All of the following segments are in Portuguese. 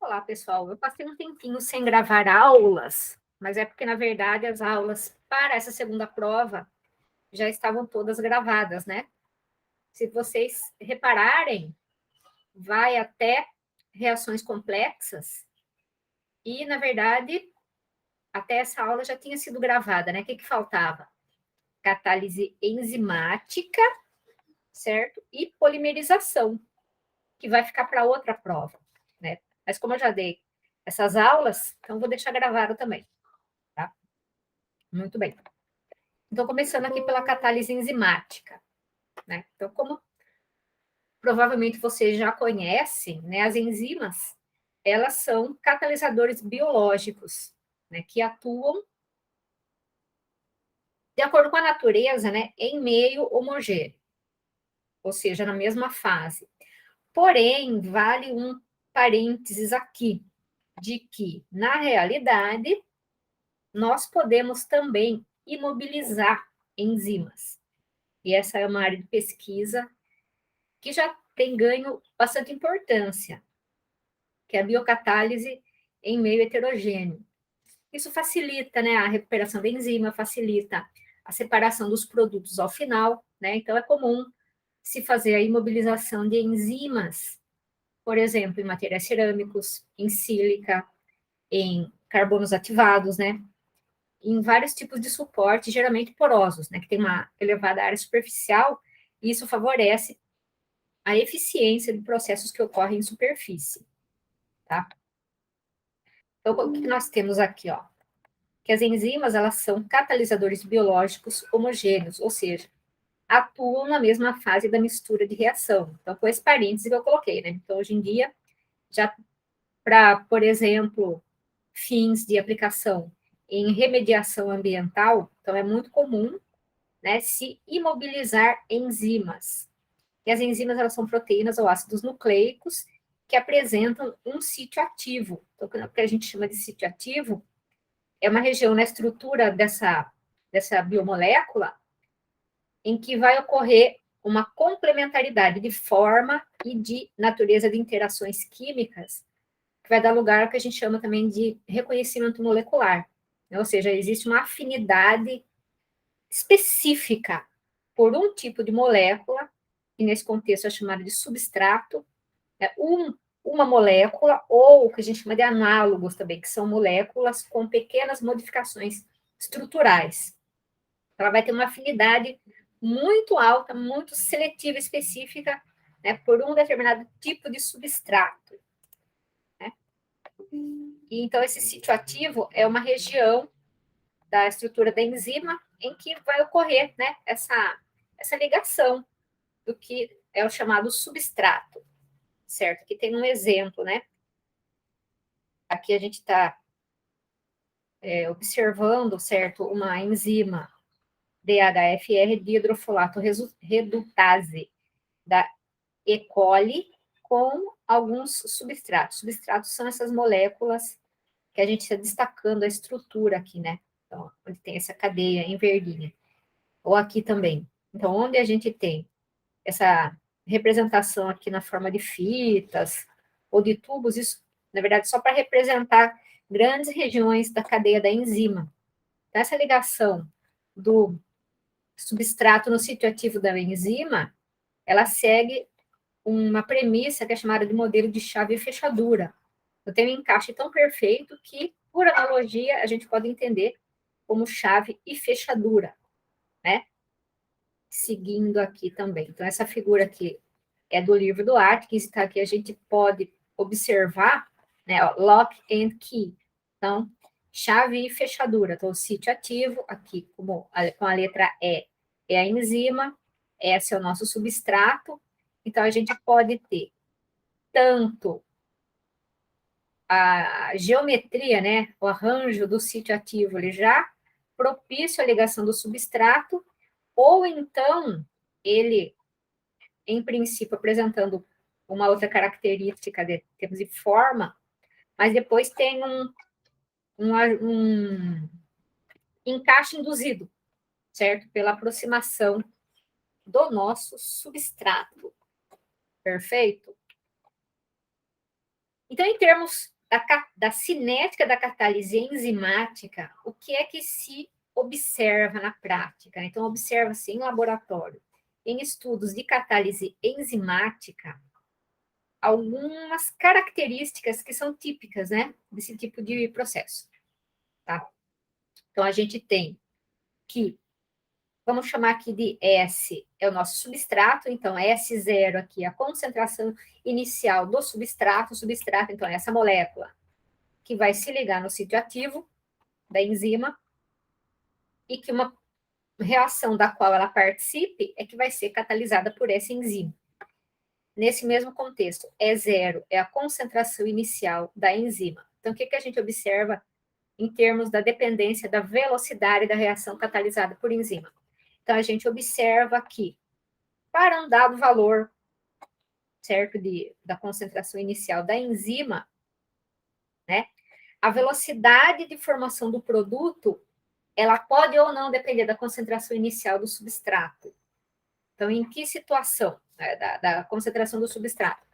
Olá, pessoal. Eu passei um tempinho sem gravar aulas, mas é porque, na verdade, as aulas para essa segunda prova já estavam todas gravadas, né? Se vocês repararem, vai até reações complexas e, na verdade, até essa aula já tinha sido gravada, né? O que faltava? Catálise enzimática, certo? E polimerização, que vai ficar para outra prova, né? Mas como eu já dei essas aulas, então vou deixar gravado também, tá? Muito bem. Então, começando aqui pela catálise enzimática, né? Então, como provavelmente vocês já conhecem, né, as enzimas, elas são catalisadores biológicos, né, que atuam de acordo com a natureza, né, em meio homogêneo, ou seja, na mesma fase. Porém, vale um parênteses aqui, de que, na realidade, nós podemos também imobilizar enzimas. E essa é uma área de pesquisa que já tem ganho bastante importância, que é a biocatálise em meio heterogêneo. Isso facilita, né, a recuperação da enzima, facilita a separação dos produtos ao final, né? Então, é comum se fazer a imobilização de enzimas, por exemplo, em materiais cerâmicos, em sílica, em carbonos ativados, né? Em vários tipos de suporte, geralmente porosos, né? Que tem uma elevada área superficial, e isso favorece a eficiência de processos que ocorrem em superfície, tá? Então, o que nós temos aqui, ó? Que as enzimas, elas são catalisadores biológicos homogêneos, ou seja, atuam na mesma fase da mistura de reação. Então, foi esse parêntese que eu coloquei, né? Então, hoje em dia, já para, por exemplo, fins de aplicação em remediação ambiental, então é muito comum, né, se imobilizar enzimas. E as enzimas, elas são proteínas ou ácidos nucleicos que apresentam um sítio ativo. Então, o que a gente chama de sítio ativo é uma região na estrutura dessa biomolécula em que vai ocorrer uma complementaridade de forma e de natureza de interações químicas, que vai dar lugar ao que a gente chama também de reconhecimento molecular. Ou seja, existe uma afinidade específica por um tipo de molécula, que nesse contexto é chamado de substrato, né, uma molécula, ou o que a gente chama de análogos também, que são moléculas com pequenas modificações estruturais. Ela vai ter uma afinidade muito alta, muito seletiva, específica, né, por um determinado tipo de substrato. Né? E, então, esse sítio ativo é uma região da estrutura da enzima em que vai ocorrer, né, essa ligação do que é o chamado substrato, certo? Aqui tem um exemplo, né? Aqui a gente está observando, certo, uma enzima DHFR, dihidrofolato redutase, da E. coli, com alguns substratos. Substratos são essas moléculas que a gente está destacando a estrutura aqui, né? Então, onde tem essa cadeia em verdinha. Ou aqui também. Então, onde a gente tem essa representação aqui na forma de fitas ou de tubos, isso, na verdade, só para representar grandes regiões da cadeia da enzima. Então, essa ligação do substrato no sítio ativo da enzima, ela segue uma premissa que é chamada de modelo de chave e fechadura. Eu tenho um encaixe tão perfeito que, por analogia, a gente pode entender como chave e fechadura, né? Seguindo aqui também. Então, essa figura aqui é do livro do Atkins, tá? Aqui a gente pode observar, né, ó, lock and key. Então, chave e fechadura. Então, o sítio ativo, aqui com a letra E, é a enzima, esse é o nosso substrato. Então, a gente pode ter tanto a geometria, né, o arranjo do sítio ativo, ele já propício à ligação do substrato, ou então ele, em princípio, apresentando uma outra característica de termos de forma, mas depois tem um encaixe induzido, certo? Pela aproximação do nosso substrato. Perfeito? Então, em termos da cinética da catálise enzimática, o que é que se observa na prática? Então, observa-se em laboratório, em estudos de catálise enzimática, algumas características que são típicas, né, desse tipo de processo, tá? Então, a gente tem que, vamos chamar aqui de S, é o nosso substrato, então S0 aqui é a concentração inicial do substrato, então é essa molécula que vai se ligar no sítio ativo da enzima e que uma reação da qual ela participe é que vai ser catalisada por essa enzima. Nesse mesmo contexto, E0 é a concentração inicial da enzima. Então, o que a gente observa em termos da dependência da velocidade da reação catalisada por enzima? Então, a gente observa que, para um dado valor, certo, da concentração inicial da enzima, né, a velocidade de formação do produto, ela pode ou não depender da concentração inicial do substrato. Então, em que situação, né, da concentração do substrato?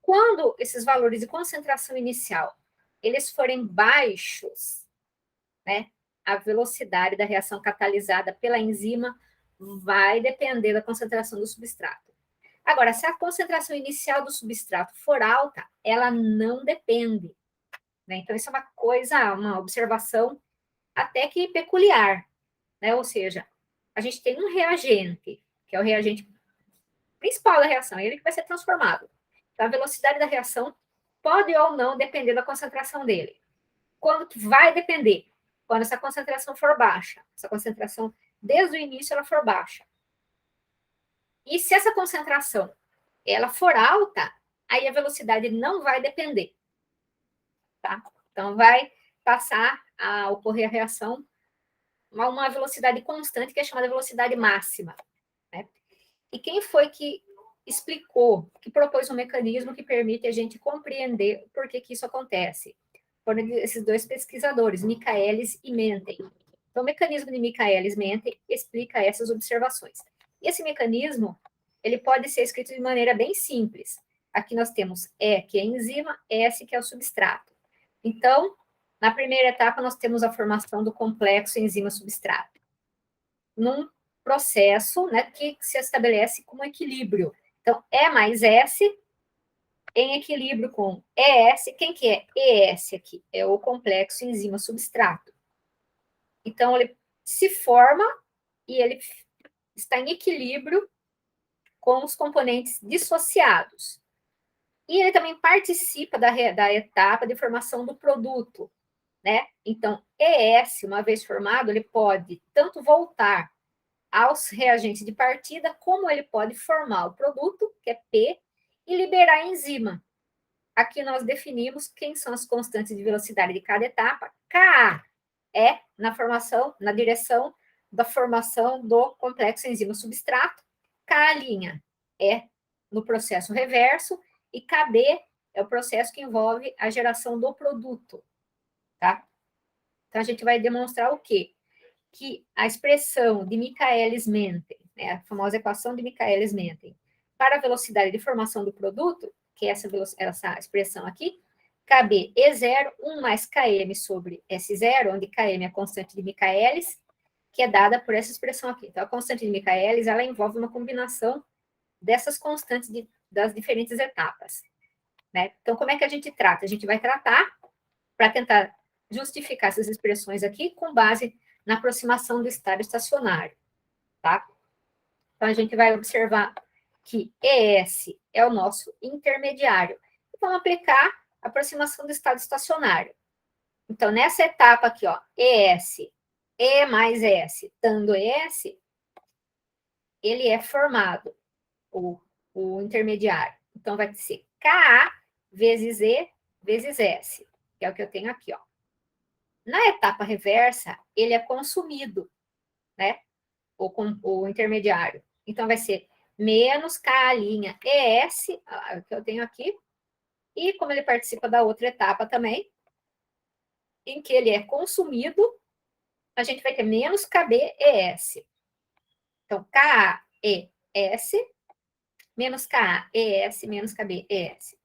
Quando esses valores de concentração inicial, eles forem baixos, né, a velocidade da reação catalisada pela enzima vai depender da concentração do substrato. Agora, se a concentração inicial do substrato for alta, ela não depende, né? Então, isso é uma coisa, uma observação até que peculiar, né? Ou seja, a gente tem um reagente, que é o reagente principal da reação, ele que vai ser transformado. Então, a velocidade da reação pode ou não depender da concentração dele. Quando que vai depender? Quando essa concentração for baixa. Essa concentração, desde o início, ela for baixa. E se essa concentração ela for alta, aí a velocidade não vai depender. Tá? Então, vai passar a ocorrer a reação a uma velocidade constante, que é chamada velocidade máxima. Né? E quem foi que explicou, que propôs um mecanismo que permite a gente compreender por que isso acontece? Foram esses dois pesquisadores, Michaelis e Menten. Então, o mecanismo de Michaelis-Menten explica essas observações. E esse mecanismo, ele pode ser escrito de maneira bem simples. Aqui nós temos E, que é a enzima, S, que é o substrato. Então, na primeira etapa, nós temos a formação do complexo enzima-substrato. Num processo, né, que se estabelece como equilíbrio. Então, E mais S em equilíbrio com ES. Quem que é ES aqui? É o complexo enzima-substrato. Então, ele se forma e ele está em equilíbrio com os componentes dissociados. E ele também participa da etapa de formação do produto, né? Então, ES, uma vez formado, ele pode tanto voltar aos reagentes de partida, como ele pode formar o produto, que é P, e liberar a enzima. Aqui nós definimos quem são as constantes de velocidade de cada etapa. Ka é na direção da formação do complexo enzima-substrato. K' é no processo reverso e Kb é o processo que envolve a geração do produto, tá? Então, a gente vai demonstrar o quê? Que a expressão de Michaelis-Menten, né, a famosa equação de Michaelis-Menten, para a velocidade de formação do produto, que é essa expressão aqui, Kb E0, 1 mais Km sobre S0, onde Km é a constante de Michaelis, que é dada por essa expressão aqui. Então, a constante de Michaelis, ela envolve uma combinação dessas constantes das diferentes etapas. Né? Então, como é que a gente trata? A gente vai tratar para tentar justificar essas expressões aqui com base na aproximação do estado estacionário, tá? Então, a gente vai observar que ES é o nosso intermediário. E vamos aplicar a aproximação do estado estacionário. Então, nessa etapa aqui, ó, ES, E mais S, dando ES, ele é formado, o intermediário. Então, vai ser Ka vezes E vezes S, que é o que eu tenho aqui, ó. Na etapa reversa, ele é consumido, né? O intermediário. Então, vai ser menos K'ES, que eu tenho aqui, e como ele participa da outra etapa também, em que ele é consumido, a gente vai ter menos KBES. Então, KES, menos KES, menos KBES.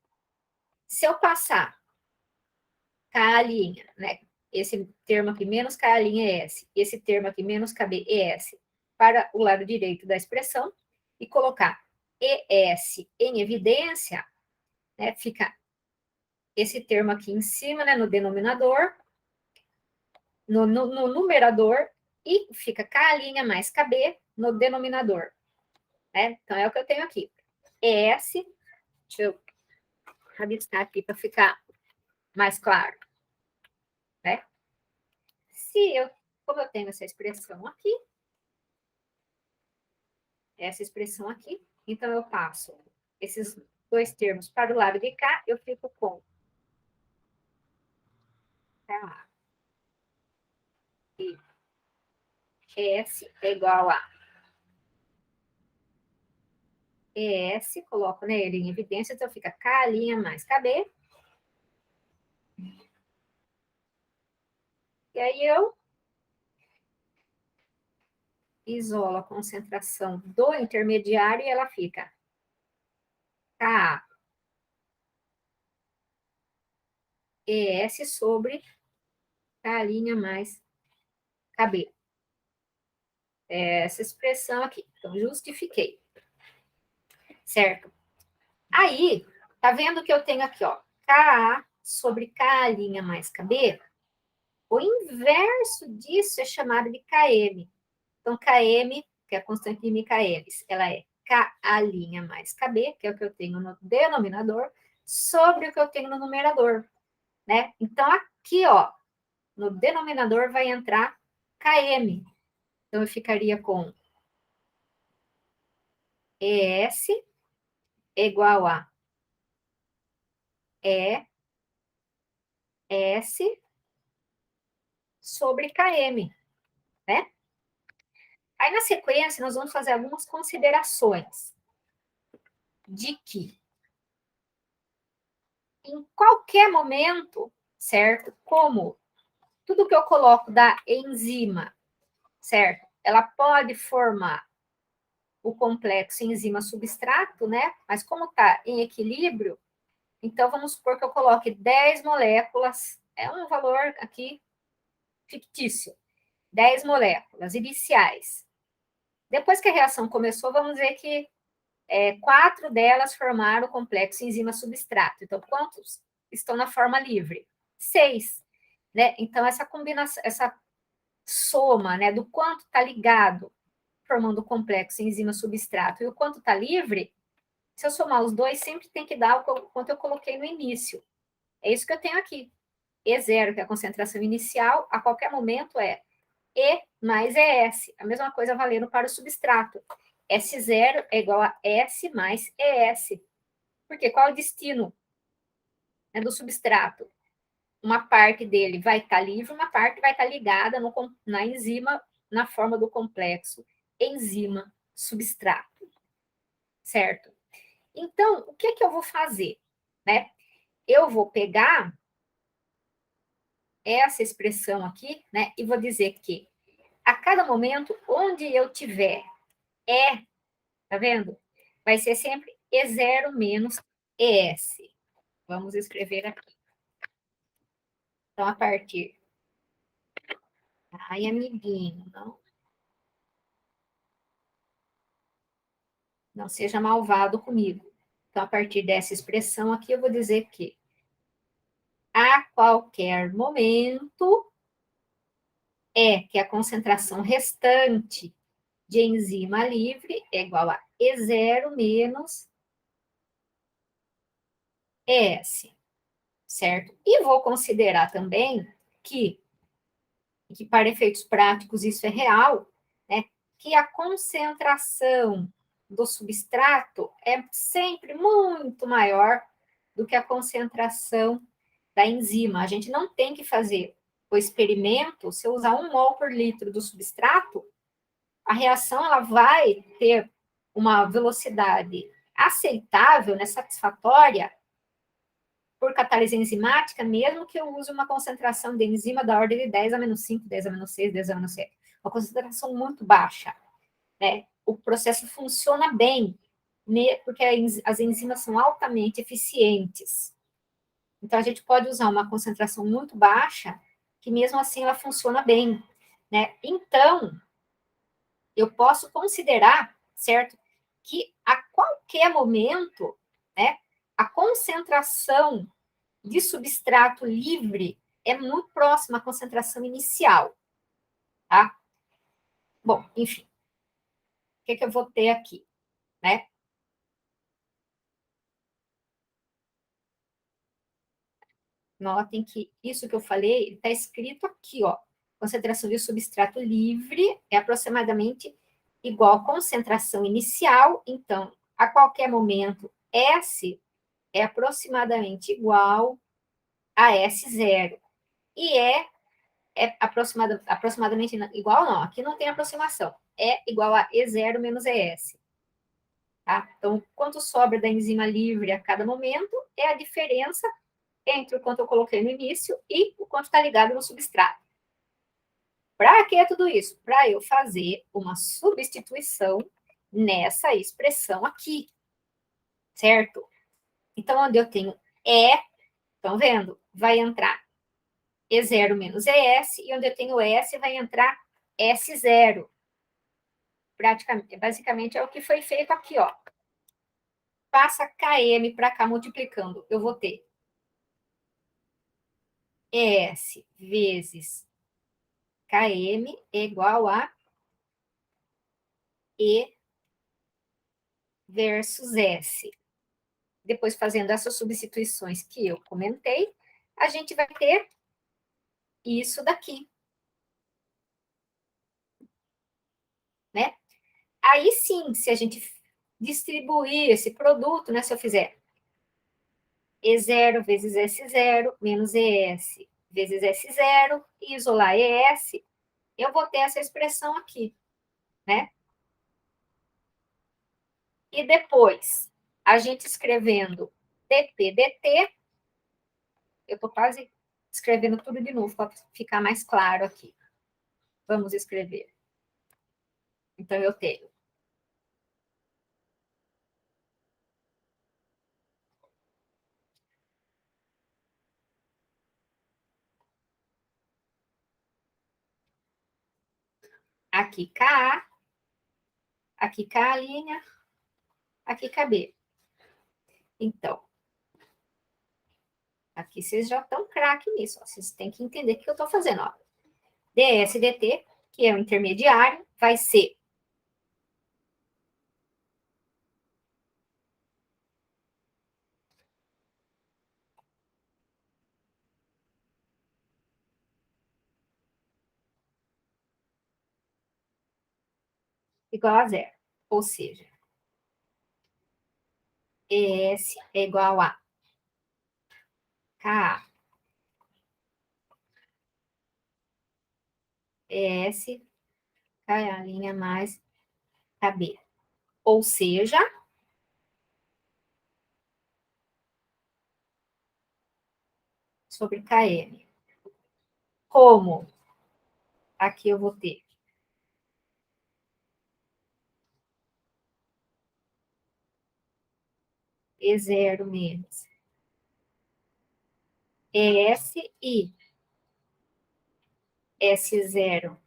Se eu passar K', né? Esse termo aqui menos K' é S, esse termo aqui menos KB é S, para o lado direito da expressão, e colocar ES em evidência, né? Fica esse termo aqui em cima, né? No denominador, no numerador, e fica K' mais KB no denominador, né? Então, é o que eu tenho aqui. ES, deixa eu rabiscar aqui para ficar mais claro, né? Como eu tenho essa expressão aqui, então eu passo esses dois termos para o lado de cá, eu fico com K e S é igual a ES, coloco ele em evidência, então fica K' mais KB. E aí eu isolo a concentração do intermediário e ela fica Ka ES sobre K' mais KB. Essa expressão aqui. Então, justifiquei. Certo? Aí, tá vendo que eu tenho aqui, ó, Ka sobre K' mais KB? O inverso disso é chamado de Km. Então, Km, que é a constante de Michaelis, ela é Ka' mais KB, que é o que eu tenho no denominador, sobre o que eu tenho no numerador, né? Então, aqui, ó, no denominador vai entrar Km. Então, eu ficaria com ES igual a ES sobre Km, né? Aí, na sequência, nós vamos fazer algumas considerações de que, em qualquer momento, certo? Como tudo que eu coloco da enzima, certo? Ela pode formar o complexo enzima-substrato, né? Mas como está em equilíbrio, então vamos supor que eu coloque 10 moléculas, é um valor aqui fictício, 10 moléculas iniciais. Depois que a reação começou, vamos dizer que 4 delas formaram o complexo enzima-substrato. Então, quantos estão na forma livre? 6. Né? Então, essa combinação, essa soma, né, do quanto está ligado, formando o complexo enzima-substrato, e o quanto está livre, se eu somar os dois, sempre tem que dar o quanto eu coloquei no início. É isso que eu tenho aqui. E0, que é a concentração inicial, a qualquer momento é E mais ES. A mesma coisa valendo para o substrato. S0 é igual a S mais ES. Porque qual é o destino, né, do substrato? Uma parte dele vai estar livre, uma parte vai estar ligada na enzima, na forma do complexo enzima-substrato. Certo? Então, o que eu vou fazer? Né? Eu vou pegar essa expressão aqui, né, e vou dizer que a cada momento, onde eu tiver tá vendo? Vai ser sempre E0 menos ES. Vamos escrever aqui. Então, a partir... Ai, amiguinho, não seja malvado comigo. Então, a partir dessa expressão aqui, eu vou dizer que a qualquer momento que a concentração restante de enzima livre é igual a E0 menos ES, certo? E vou considerar também que para efeitos práticos isso é real, né? Que a concentração do substrato é sempre muito maior do que a concentração da enzima. A gente não tem que fazer o experimento, se eu usar 1 mol por litro do substrato, a reação ela vai ter uma velocidade aceitável, né, satisfatória, por catálise enzimática, mesmo que eu use uma concentração de enzima da ordem de 10 a menos 5, 10 a menos 6, 10 a menos 7. Uma concentração muito baixa. Né? O processo funciona bem, porque as enzimas são altamente eficientes. Então, a gente pode usar uma concentração muito baixa, que mesmo assim ela funciona bem, né? Então, eu posso considerar, certo, que a qualquer momento, né, a concentração de substrato livre é muito próxima à concentração inicial, tá? Bom, enfim, o que eu vou ter aqui, né? Notem que isso que eu falei está escrito aqui, ó. Concentração de substrato livre é aproximadamente igual à concentração inicial. Então, a qualquer momento, S é aproximadamente igual a S0. E aproximadamente igual, não. Aqui não tem aproximação. É igual a E0 menos ES. Tá? Então, quanto sobra da enzima livre a cada momento é a diferença entre o quanto eu coloquei no início e o quanto está ligado no substrato. Para que tudo isso? Para eu fazer uma substituição nessa expressão aqui, certo? Então, onde eu tenho E, estão vendo? Vai entrar E0 menos ES, e onde eu tenho S, vai entrar S0. Basicamente, é o que foi feito aqui, ó. Passa KM para cá multiplicando. Eu vou ter ES vezes KM é igual a E versus S. Depois, fazendo essas substituições que eu comentei, a gente vai ter isso daqui, né? Aí sim, se a gente distribuir esse produto, né? Se eu fizer E0 vezes S0 menos ES vezes S0 e isolar ES, eu vou ter essa expressão aqui, né? E depois, a gente escrevendo dp/dt, eu estou quase escrevendo tudo de novo para ficar mais claro aqui. Vamos escrever. Então, eu tenho aqui K, aqui K', aqui KB. Então, aqui vocês já estão craque nisso. Ó. Vocês têm que entender o que eu estou fazendo. Ó. dsdt, que é o intermediário, vai ser igual a zero. Ou seja, ES é igual a K, ES, K' mais KB. Ou seja, sobre KM. Como? Aqui eu vou ter E0 menos ES e S0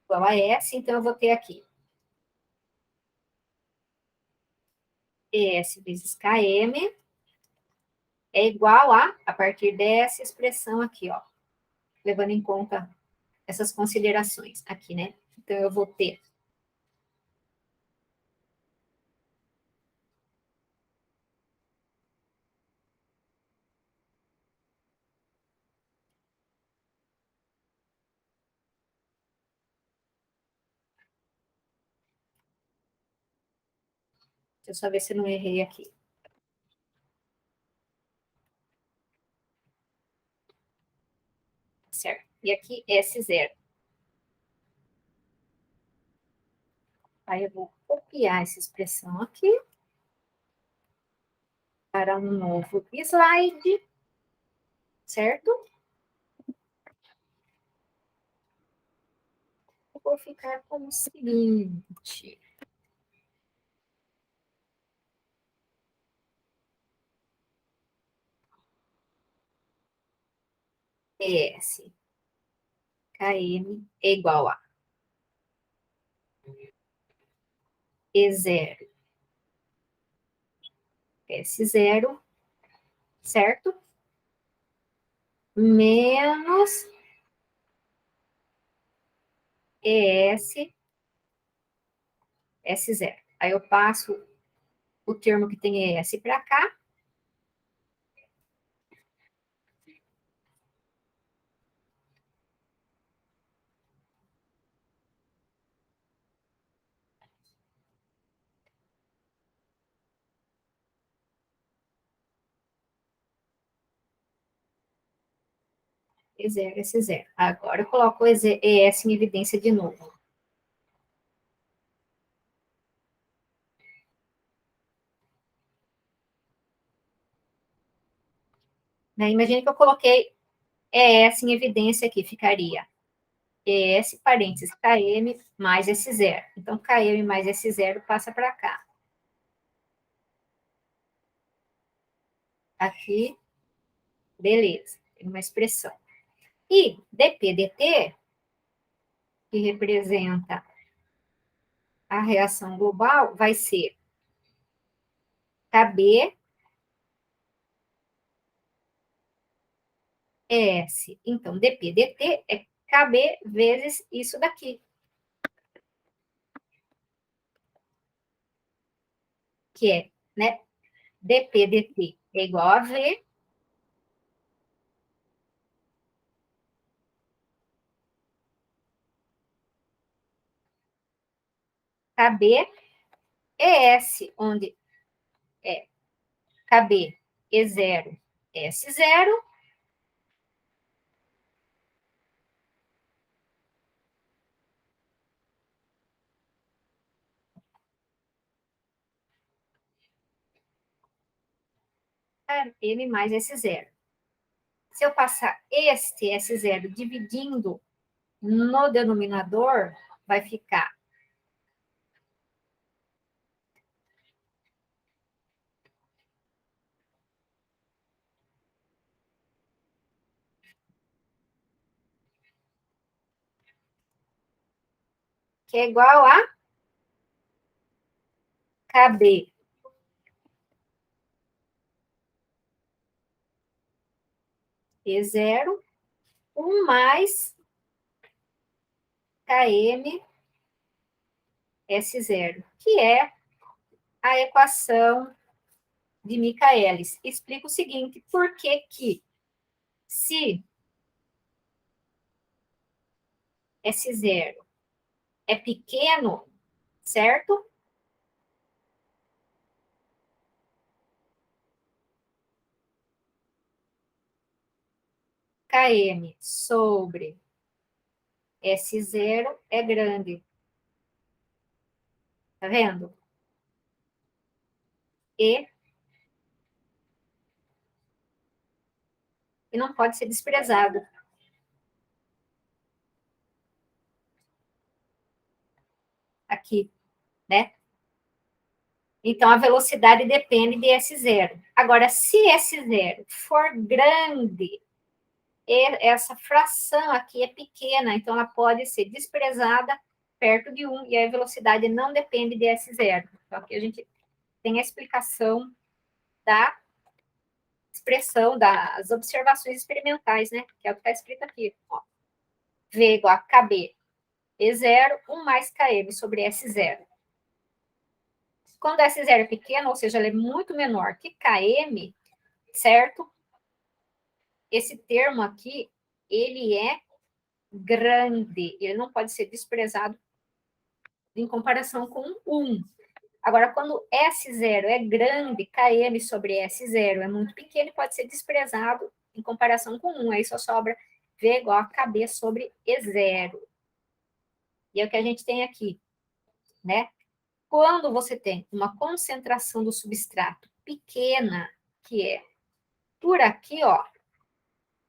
igual a S, então eu vou ter aqui ES vezes KM é igual a partir dessa expressão aqui, ó, levando em conta essas considerações aqui, né? Então, eu vou ter deixa eu só ver se eu não errei aqui. Certo. E aqui, S0. Aí, eu vou copiar essa expressão aqui para um novo slide, certo? Eu vou ficar como o seguinte. ES km é igual a E0 S0, certo? Menos ES S0. Aí eu passo o termo que tem ES para cá. E0, S0. Agora eu coloco o ES em evidência de novo. Né? Imagine que eu coloquei ES em evidência aqui, ficaria ES parênteses KM mais S0. Então, KM mais S0 passa para cá. Aqui, beleza, tem uma expressão. E dP/dt, que representa a reação global, vai ser KB ES. Então, dP/dt é KB vezes isso daqui. Que é, né? dP/dt é igual a V KB ES, onde é KB E0 S0 M mais S0. Se eu passar este S0 dividindo no denominador, vai ficar que é igual a KB E0, 1 mais KM S0, que é a equação de Michaelis. Explica o seguinte, por que que se S0 é pequeno, certo? KM sobre S0 é grande. Tá vendo? E não pode ser desprezado. Aqui, né? Então, a velocidade depende de S0. Agora, se S0 for grande, essa fração aqui é pequena, então ela pode ser desprezada perto de 1, e a velocidade não depende de S0. Então, aqui a gente tem a explicação da expressão das observações experimentais, né? Que é o que está escrito aqui. Ó. V igual a KB E0, 1 mais KM sobre S0. Quando S0 é pequeno, ou seja, ela é muito menor que KM, certo? Esse termo aqui, ele é grande, ele não pode ser desprezado em comparação com 1. Agora, quando S0 é grande, KM sobre S0 é muito pequeno e pode ser desprezado em comparação com 1. Aí só sobra V igual a KB sobre E0. E é o que a gente tem aqui, né? Quando você tem uma concentração do substrato pequena, que é por aqui, ó,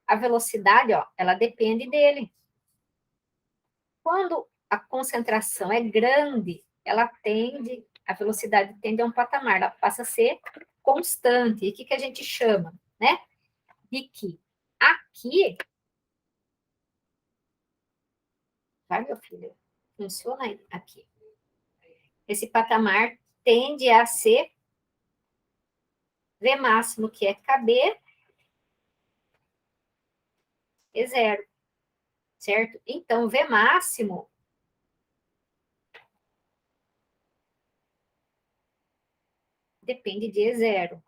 a velocidade, ó, ela depende dele. Quando a concentração é grande, a velocidade tende a um patamar, ela passa a ser constante. E o que a gente chama, né? De que aqui Vai, meu filho? Funciona aqui. Esse patamar tende a ser V máximo, que é KB, E0, certo? Então, V máximo depende de E0.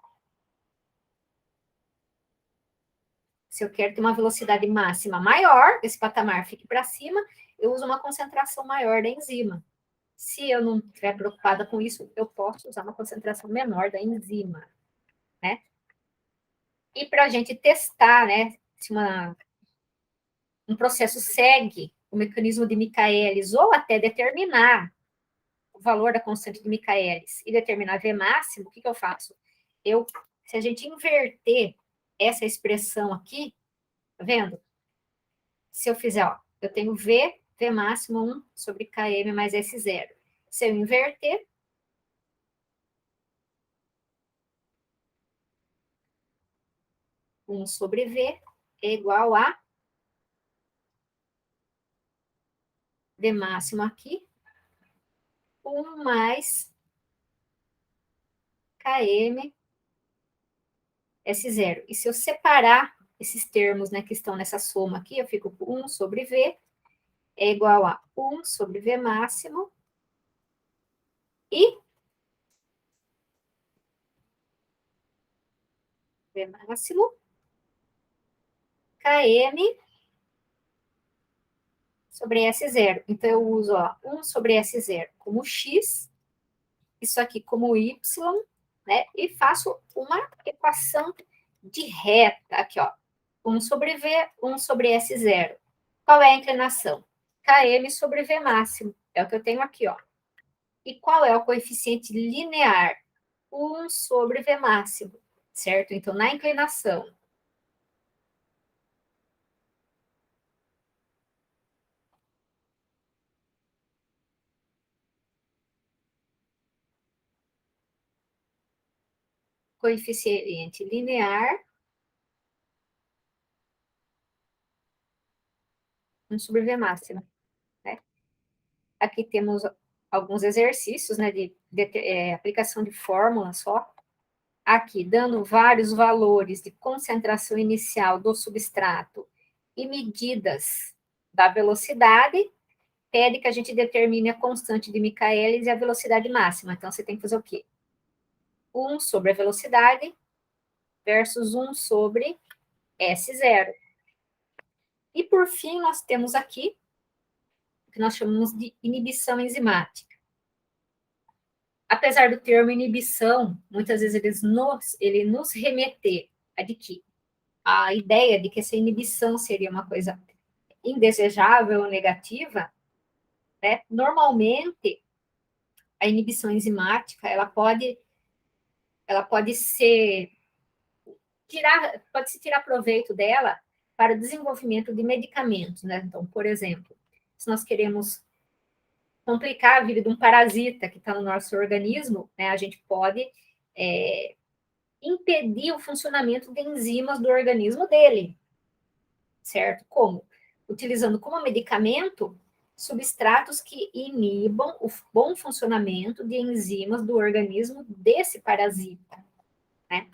Se eu quero ter uma velocidade máxima maior, esse patamar fique para cima, eu uso uma concentração maior da enzima. Se eu não estiver preocupada com isso, eu posso usar uma concentração menor da enzima, né? E para a gente testar, né, se um processo segue o mecanismo de Michaelis ou até determinar o valor da constante de Michaelis e determinar V máximo, o que eu faço? Se a gente inverter essa expressão aqui, tá vendo? Se eu fizer, ó, eu tenho V máximo 1 sobre Km mais S0. Se eu inverter, um sobre V é igual a V máximo aqui, 1 mais Km S0. E se eu separar esses termos, né, que estão nessa soma aqui, eu fico com 1 sobre V é igual a 1 sobre V máximo e V máximo Km sobre S0. Então, eu uso, ó, 1 sobre S0 como X, isso aqui como Y, né? E faço uma equação de reta aqui, ó. 1 sobre V, 1 sobre S0. Qual é a inclinação? Km sobre V máximo. É o que eu tenho aqui, ó. E qual é o coeficiente linear? 1 sobre V máximo, certo? Então, na inclinação, coeficiente linear, 1 sobre V máximo, né? Aqui temos alguns exercícios, né, de aplicação de fórmula só. Aqui, dando vários valores de concentração inicial do substrato e medidas da velocidade, pede que a gente determine a constante de Michaelis e a velocidade máxima. Então, você tem que fazer o quê? 1 sobre a velocidade versus 1 sobre S0. E, por fim, nós temos aqui o que nós chamamos de inibição enzimática. Apesar do termo inibição, muitas vezes ele nos remeter a ideia de que essa inibição seria uma coisa indesejável ou negativa, né? Normalmente, a inibição enzimática, ela pode se tirar proveito dela para o desenvolvimento de medicamentos, né? Então, por exemplo, se nós queremos complicar a vida de um parasita que está no nosso organismo, né, a gente pode impedir o funcionamento de enzimas do organismo dele, certo? Como? Utilizando como medicamento substratos que inibam o bom funcionamento de enzimas do organismo desse parasita, né?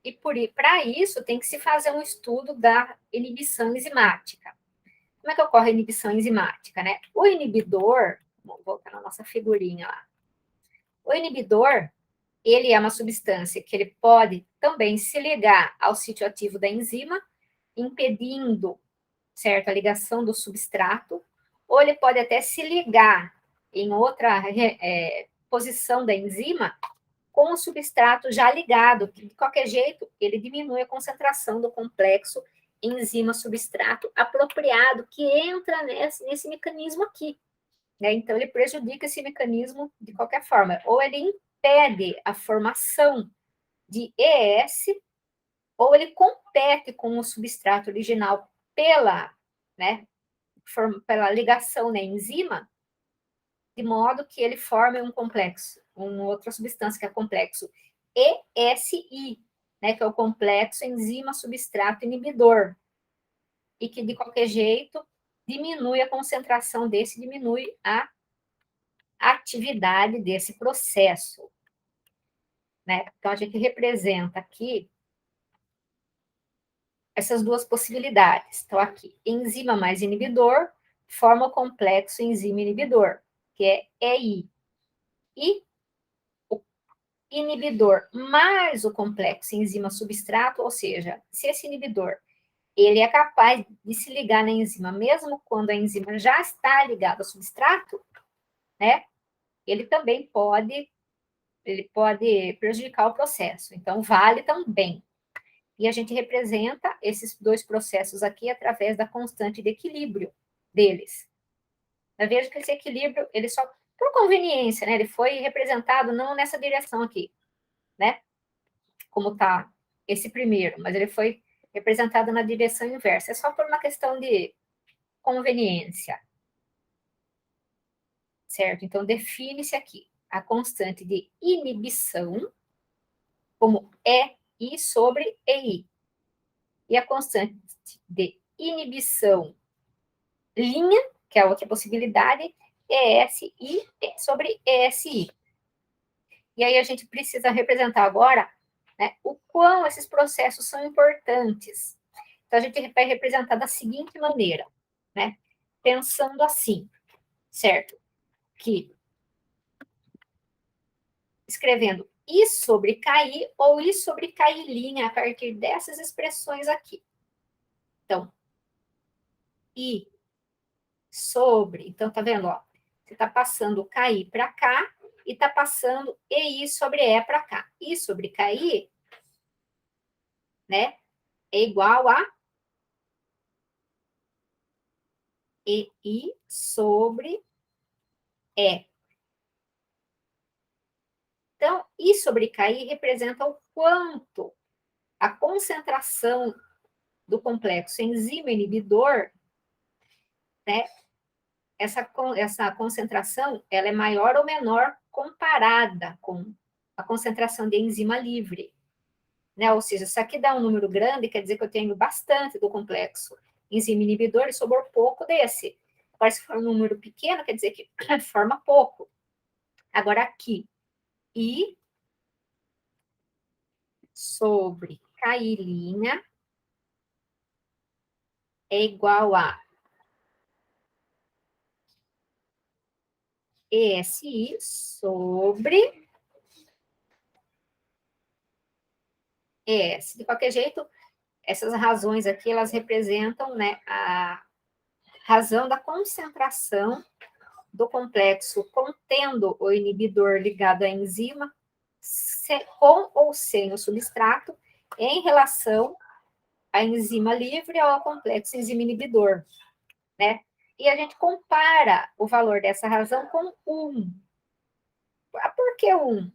E para isso tem que se fazer um estudo da inibição enzimática. Como é que ocorre a inibição enzimática, né? O inibidor, vamos voltar na nossa figurinha lá. O inibidor, ele é uma substância que ele pode também se ligar ao sítio ativo da enzima, impedindo, certo, a ligação do substrato, ou ele pode até se ligar em outra posição da enzima com o substrato já ligado, que de qualquer jeito ele diminui a concentração do complexo enzima-substrato apropriado que entra nesse mecanismo aqui, né? Então, ele prejudica esse mecanismo de qualquer forma, ou ele impede a formação de ES, ou ele compete com o substrato original né, pela ligação na enzima, de modo que ele forme um complexo, uma outra substância que é complexo ESI, né, que é o complexo enzima-substrato inibidor, e que de qualquer jeito diminui a concentração desse, diminui a atividade desse processo, né? Então, a gente representa aqui essas duas possibilidades. Então, aqui, enzima mais inibidor forma o complexo enzima inibidor, que é EI. E o inibidor mais o complexo enzima substrato, ou seja, se esse inibidor ele é capaz de se ligar na enzima, mesmo quando a enzima já está ligada ao substrato, né? Ele também pode prejudicar o processo. Então, vale também. E a gente representa esses dois processos aqui através da constante de equilíbrio deles. Eu vejo que esse equilíbrio, ele só, por conveniência, né? Ele foi representado não nessa direção aqui, né? Como está esse primeiro, mas ele foi representado na direção inversa. É só por uma questão de conveniência. Certo? Então, define-se aqui a constante de inibição como EI sobre EI. E a constante de inibição linha, que é a outra possibilidade, ESI sobre ESI. E aí a gente precisa representar agora, né, o quão esses processos são importantes. Então, a gente vai representar da seguinte maneira, né? Pensando assim, certo? Que escrevendo I sobre KI ou I sobre KI' a partir dessas expressões aqui. Então, I sobre, então tá vendo, ó? Você tá passando o KI para cá e tá passando EI sobre E para cá. I sobre KI, né, é igual a EI sobre E. Então, I sobre KI representa o quanto a concentração do complexo enzima inibidor, né, essa concentração, ela é maior ou menor comparada com a concentração de enzima livre, né? Ou seja, se aqui dá um número grande, quer dizer que eu tenho bastante do complexo enzima inibidor e sobrou pouco desse. Agora, se for um número pequeno, quer dizer que forma pouco. Agora, aqui, I sobre KI' é igual a ESI sobre ES. De qualquer jeito, essas razões aqui, elas representam, né, a razão da concentração do complexo contendo o inibidor ligado à enzima, com ou sem o substrato, em relação à enzima livre ou ao complexo enzima inibidor, né? E a gente compara o valor dessa razão com 1. Por que 1?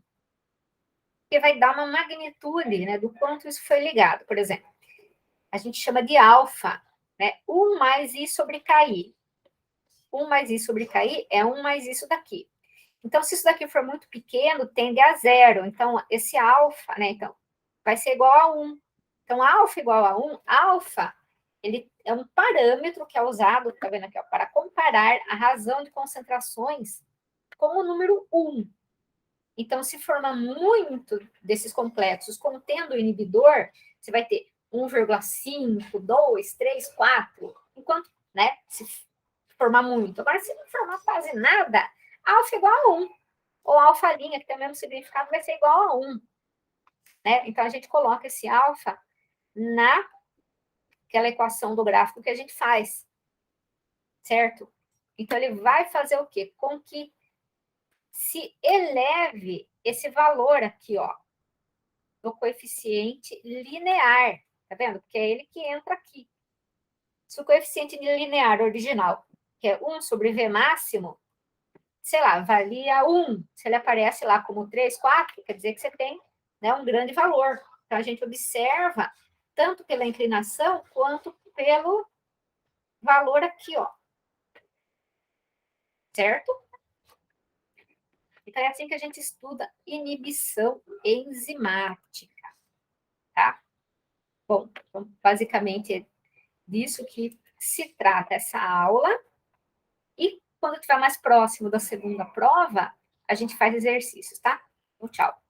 Porque vai dar uma magnitude, né, do quanto isso foi ligado. Por exemplo, a gente chama de alfa, né? 1 mais I sobre KI. 1 mais I sobre KI é 1 mais isso daqui. Então, se isso daqui for muito pequeno, tende a 0. Então, esse alfa, né? Então, vai ser igual a 1. Então, alfa igual a 1, alfa, ele é um parâmetro que é usado, tá vendo aqui, ó, para comparar a razão de concentrações com o número 1. Então, se formar muito desses complexos contendo o inibidor, você vai ter 1,5, 2, 3, 4, enquanto, né, se formar muito. Agora, se não formar quase nada, alfa igual a 1. Ou alfa linha, que tem o mesmo significado, vai ser igual a 1. Né? Então, a gente coloca esse alfa naquela equação do gráfico que a gente faz. Certo? Então, ele vai fazer o quê? Com que se eleve esse valor aqui, ó, do coeficiente linear. Tá vendo? Porque é ele que entra aqui. Se o coeficiente linear original, que é 1 sobre V máximo, sei lá, valia 1. Se ele aparece lá como 3, 4, quer dizer que você tem, né, um grande valor. Então, a gente observa tanto pela inclinação quanto pelo valor aqui, ó. Certo? Então, é assim que a gente estuda inibição enzimática, tá? Bom, então, basicamente é disso que se trata essa aula, e quando estiver mais próximo da segunda prova, a gente faz exercícios, tá? Então, tchau.